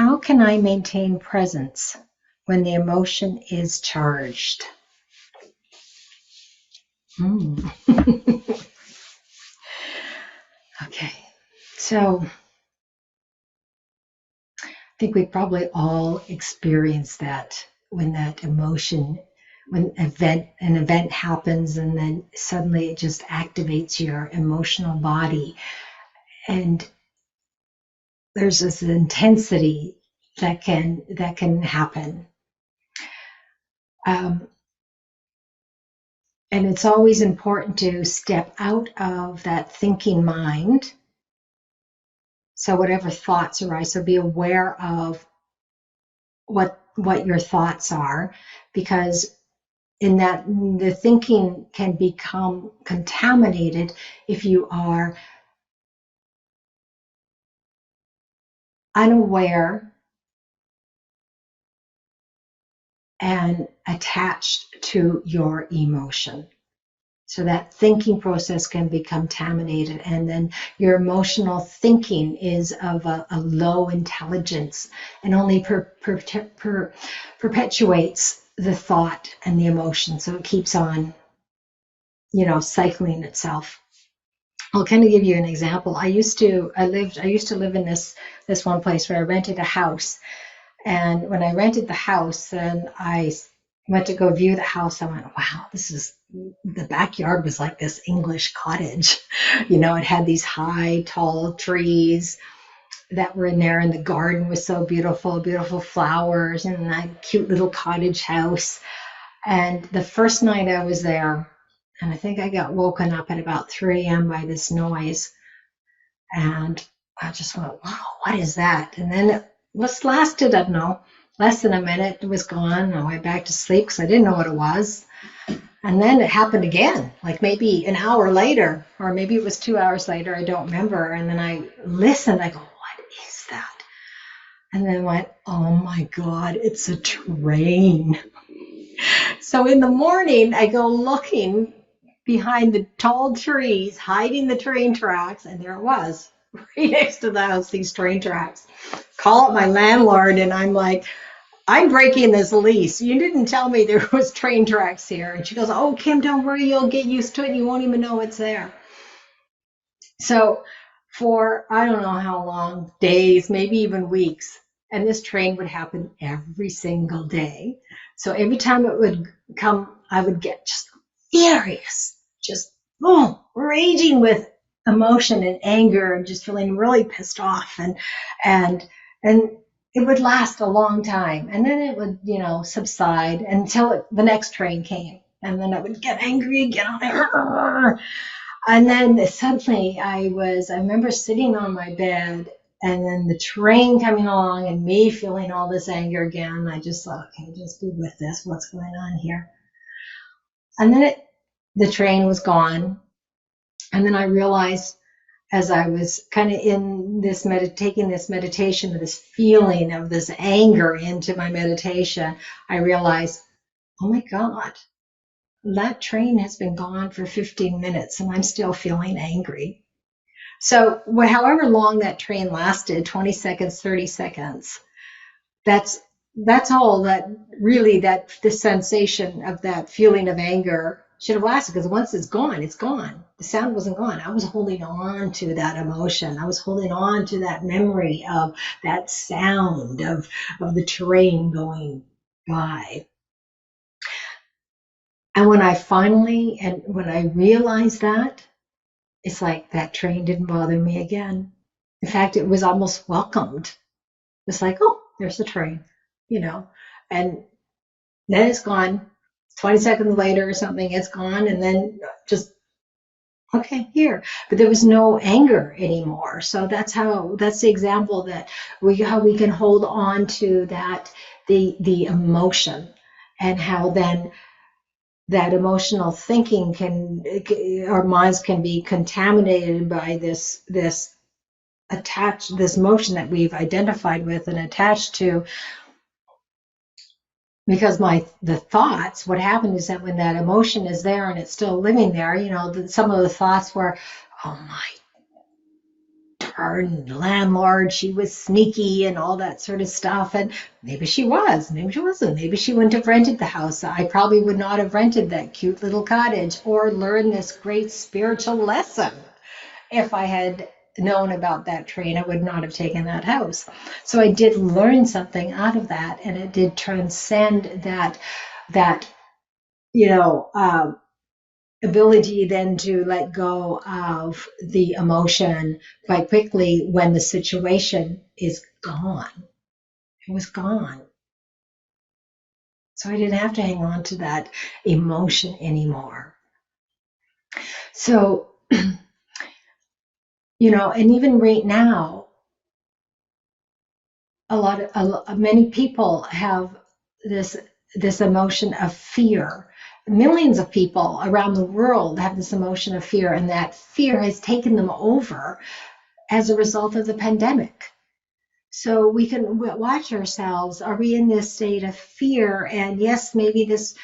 how can I maintain presence when the emotion is charged? Okay, so I think we probably all experience that when that emotion, when an event happens and then suddenly it just activates your emotional body, and there's this intensity that can happen. And it's always important to step out of that thinking mind. So whatever thoughts arise, so be aware of what your thoughts are, because in that the thinking can become contaminated if you are unaware and attached to your emotion. So that thinking process can be contaminated, and then your emotional thinking is of a low intelligence and only perpetuates the thought and the emotion. So it keeps on, cycling itself. I'll kind of give you an example. I used to live in this one place where I rented a house. And when I rented the house and I went to go view the house, I went, wow, the backyard was like this English cottage. It had these high, tall trees that were in there, and the garden was so beautiful, beautiful flowers, and a cute little cottage house. And the first night I was there, and I think I got woken up at about 3 a.m. by this noise. And I just went, wow, what is that? And then it lasted, I don't know, less than a minute. It was gone. I went back to sleep because I didn't know what it was. And then it happened again, like maybe an hour later, or maybe it was 2 hours later. I don't remember. And then I listened. I go, what is that? And then I went, oh my God, it's a train. So in the morning, I go looking behind the tall trees, hiding the train tracks, and there it was, right next to the house, these train tracks. Call up my landlord, and I'm like, I'm breaking this lease. You didn't tell me there was train tracks here. And she goes, oh, Kim, don't worry, you'll get used to it. You won't even know it's there. So for, I don't know how long, days, maybe even weeks, and this train would happen every single day. So every time it would come, I would get just furious, just raging with emotion and anger, and just feeling really pissed off, and it would last a long time, and then it would subside until the next train came, and then I would get angry again. And then suddenly I remember sitting on my bed, and then the train coming along and me feeling all this anger again. I just thought, okay, just be with this. What's going on here? And then the train was gone. And then I realized, as I was kind of in this taking this meditation, this feeling of this anger into my meditation, I realized, oh my God, that train has been gone for 15 minutes and I'm still feeling angry. So however long that train lasted, 20 seconds, 30 seconds, that's all that really, that the sensation of that feeling of anger should have lasted, because once it's gone, it's gone. The sound wasn't gone. I was holding on to that emotion. I was holding on to that memory of that sound of the train going by. And when I realized that, it's like that train didn't bother me again. In fact, it was almost welcomed. It's like, oh, there's the train, and then it's gone. 20 seconds later or something, it's gone, and then just, okay, here. But there was no anger anymore. So that's the example that how we can hold on to that, the emotion, and how then that emotional thinking our minds can be contaminated by this motion that we've identified with and attached to. Because the thoughts, what happened is that when that emotion is there and it's still living there, some of the thoughts were, oh my, her landlord, she was sneaky and all that sort of stuff. And maybe she was, maybe she wasn't. Maybe she wouldn't have rented the house. I probably would not have rented that cute little cottage or learned this great spiritual lesson. If I had known about that train, I would not have taken that house. So I did learn something out of that, and it did transcend that you know ability then to let go of the emotion quite quickly when the situation is gone. It was gone. So I didn't have to hang on to that emotion anymore. So, and even right now, many people have this this emotion of fear. Millions of people around the world have this emotion of fear, and that fear has taken them over as a result of the pandemic. So we can watch ourselves. Are we in this state of fear? And yes, maybe this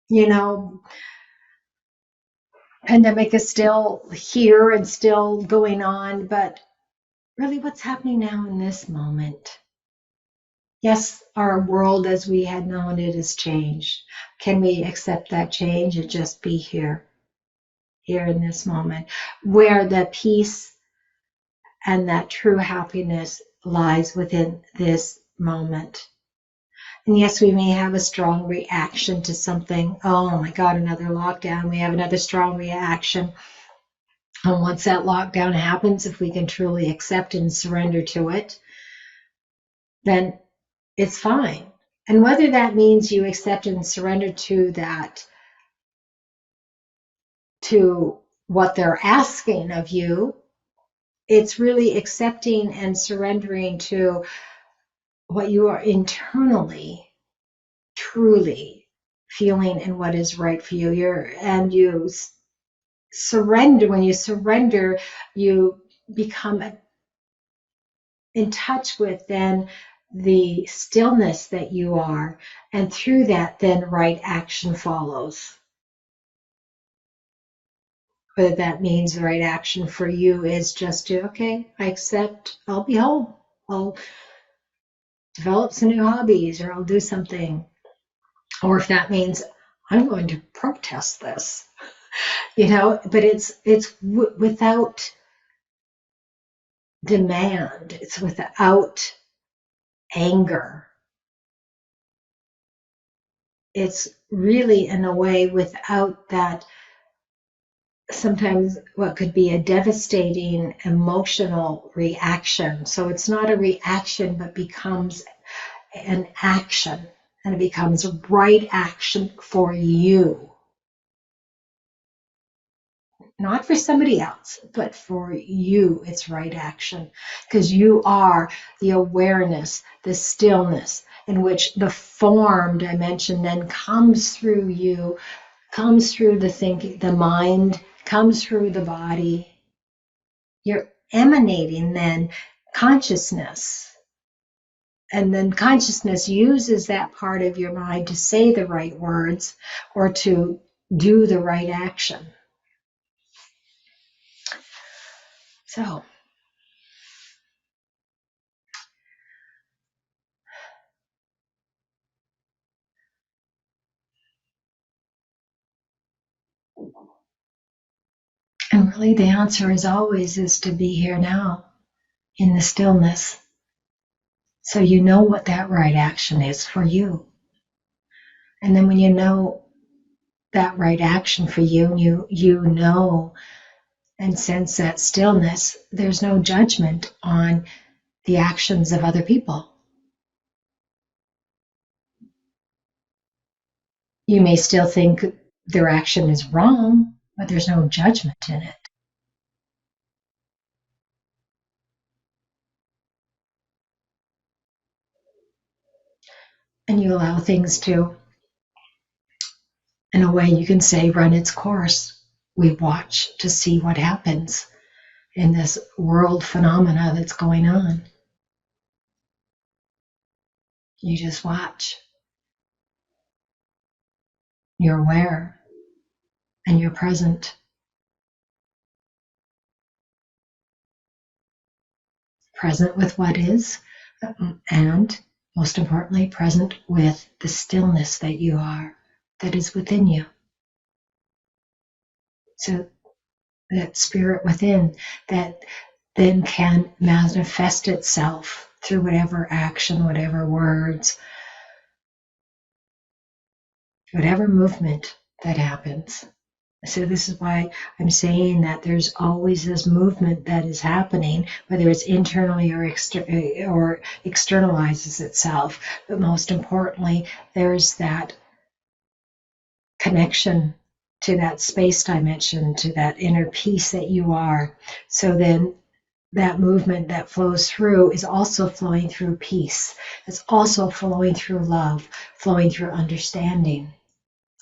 you know pandemic is still here and still going on, but really, what's happening now in this moment? Yes, our world as we had known it has changed. Can we accept that change and just be here in this moment, where the peace and that true happiness lies within this moment? And yes, we may have a strong reaction to something. Oh my God, another lockdown. We have another strong reaction. And once that lockdown happens, if we can truly accept and surrender to it, then it's fine. And whether that means you accept and surrender to that, to what they're asking of you, it's really accepting and surrendering to what you are internally truly feeling and what is right for you. You surrender. When you surrender, you become in touch with then the stillness that you are, and through that then right action follows. Whether that means the right action for you is just to, okay, I accept, I'll be home, I'll develop some new hobbies, or I'll do something. Or if that means I'm going to protest this, but it's without demand, it's without anger. It's really, in a way, without that sometimes what could be a devastating emotional reaction. So it's not a reaction, but becomes an action, and it becomes right action for you. Not for somebody else, but for you, it's right action, because you are the awareness, the stillness in which the form dimension then comes through you, comes through the thinking, the mind, comes through the body. You're emanating then consciousness. And then consciousness uses that part of your mind to say the right words or to do the right action. So, and really the answer is always is to be here now in the stillness. So you know what that right action is for you. And then when you know that right action for you, and you know and sense that stillness, there's no judgment on the actions of other people. You may still think their action is wrong, but there's no judgment in it. And you allow things to, in a way you can say, run its course. We watch to see what happens in this world phenomena that's going on. You just watch. You're aware, and you're present. present with what is, and most importantly, present with the stillness that you are, that is within you. So that spirit within that then can manifest itself through whatever action, whatever words, whatever movement that happens. So this is why I'm saying that there's always this movement that is happening, whether it's internally or externalizes itself. But most importantly, there's that connection to that space dimension, to that inner peace that you are. So then that movement that flows through is also flowing through peace. It's also flowing through love, flowing through understanding,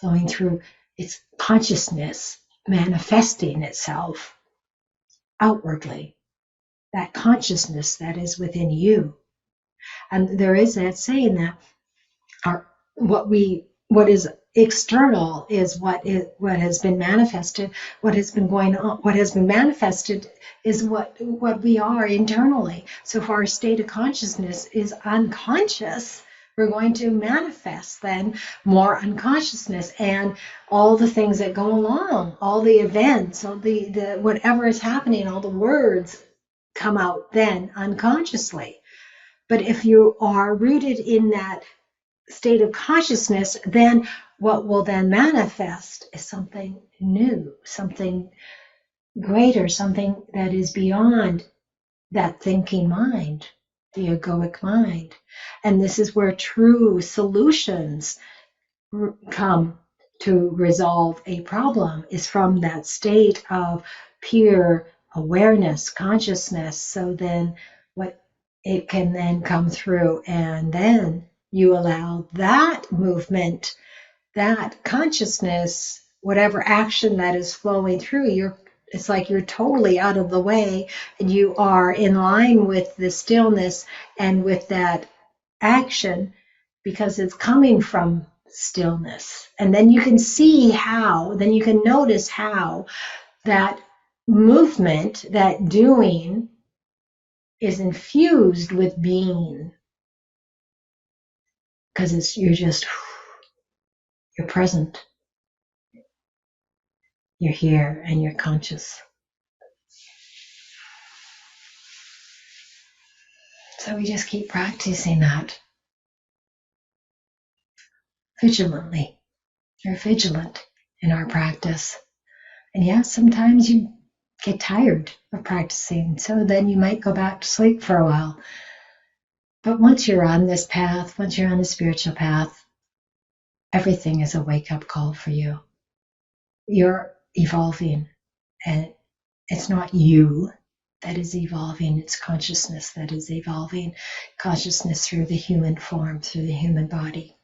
flowing through its consciousness, manifesting itself outwardly. That consciousness that is within you. And there is that saying that what is external is what has been manifested. What has been going on, what has been manifested is what we are internally. So if our state of consciousness is unconscious, we're going to manifest then more unconsciousness and all the things that go along, all the events, all the whatever is happening, all the words come out then unconsciously. But if you are rooted in that state of consciousness, then what will then manifest is something new, something greater, something that is beyond that thinking mind, the egoic mind. And this is where true solutions come to resolve a problem, is from that state of pure awareness, consciousness. So then what it can then come through, and then you allow that movement, that consciousness, whatever action that is flowing through, it's like you're totally out of the way and you are in line with the stillness and with that action because it's coming from stillness. And then you can see how, then you can notice how that movement, that doing, is infused with being. Because you're present, you're here, and you're conscious. So we just keep practicing that vigilantly. We're vigilant in our practice. And yes, sometimes you get tired of practicing, so then you might go back to sleep for a while. But once you're on this path, once you're on the spiritual path, everything is a wake-up call for you. You're evolving, and it's not you that is evolving, it's consciousness that is evolving, consciousness through the human form, through the human body.